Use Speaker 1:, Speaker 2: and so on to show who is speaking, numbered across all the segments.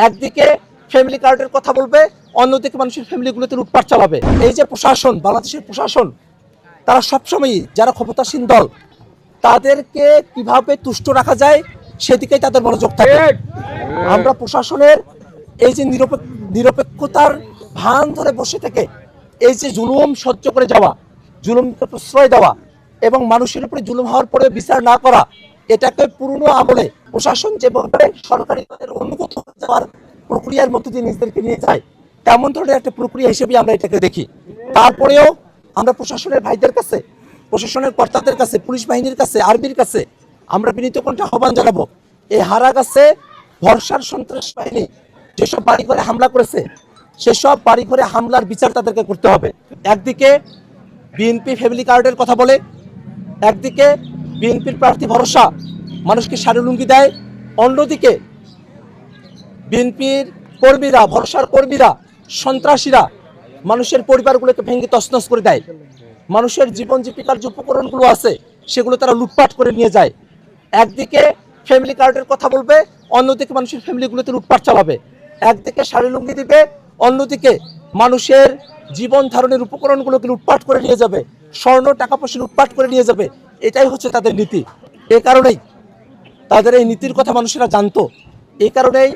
Speaker 1: একদিকে ফ্যামিলি কার্ডের কথা বলবে, অন্যদিকে মানুষের ফ্যামিলিগুলোতে লুটপাট চালাবে। এই যে প্রশাসন, বাংলাদেশের প্রশাসন, তারা সবসময়ই যারা ক্ষমতাসীন দল তাদেরকে কিভাবে তুষ্ট রাখা যায় সেদিকেই তাদের মনোযোগ থাকে। আমরা প্রশাসনের এই যে নিরপেক্ষতার ভান ধরে বসে থেকে এই যে জুলুম সহ্য করে যাওয়া, জুলুমকে প্রশ্রয় দেওয়া এবং মানুষের উপরে জুলুম হওয়ার পরে বিচার না করা, এটাকে পুরনো আমলে প্রশাসন যেভাবে সরকারি পদের অনুগত হয়ে যাওয়ার প্রক্রিয়ার মধ্যে দিয়ে নিজেদেরকে নিয়ে যায়, তেমন ধরনের একটা প্রক্রিয়া হিসেবে আমরা এটাকে দেখি। তারপরেও আমরা প্রশাসনের ভাইদের কাছে, প্রশাসনের কর্তাদের কাছে, পুলিশ বাহিনীর কাছে, আর্মির কাছে আমরা বিনীত কণ্ঠে আহ্বান জানাবো, এই হারাগাছে ভরসার সন্ত্রাস বাহিনী যেসব বাড়িঘরে হামলা করেছে সেসব বাড়িঘরে হামলার বিচার তাদেরকে করতে হবে। একদিকে বিএনপি ফ্যামিলি কার্ডের কথা বলে, একদিকে বিএনপির প্রার্থী ভরসা মানুষকে শাড়ি লুঙ্গি দেয়, অন্যদিকে বিএনপির কর্মীরা, ভরসার কর্মীরা, সন্ত্রাসীরা মানুষের পরিবারগুলোকে ভেঙে তছনছ করে দেয়, মানুষের জীবন জীবিকার যে উপকরণগুলো আছে সেগুলো তারা লুটপাট করে নিয়ে যায়। একদিকে ফ্যামিলি কার্ডের কথা বলবে, অন্যদিকে মানুষের ফ্যামিলিগুলোতে লুটপাট চালাবে। একদিকে শাড়ি লুঙ্গি দিবে, অন্যদিকে মানুষের জীবন ধারণের উপকরণগুলোকে লুটপাট করে নিয়ে যাবে, স্বর্ণ টাকা পয়সা লুটপাট করে নিয়ে যাবে। এটাই হচ্ছে তাদের নীতি। এ কারণেই তাদের এই নীতির কথা মানুষেরা জানতো। এই কারণেই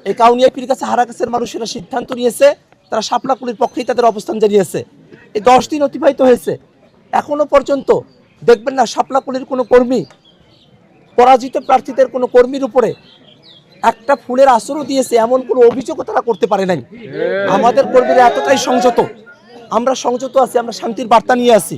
Speaker 1: এই কাউনিয়া পীর কাছে হারাগাছের মানুষেরা সিদ্ধান্ত নিয়েছে, তারা শাপলাকুলির পক্ষেই তাদের অবস্থান জানিয়েছে। এই 10 দিন অতিবাহিত হয়েছে, এখনো পর্যন্ত দেখবেন না শাপলাকুলির কোনো কর্মী, পরাজিত প্রার্থীদের কোনো কর্মীর উপরে একটা ফুলের আসরও দিয়েছে এমন কোনো অভিযোগও তারা করতে পারে নাই। আমাদের কর্মীরা এতটাই সংযত, আমরা সংযত আছি, আমরা শান্তির বার্তা নিয়ে আসি।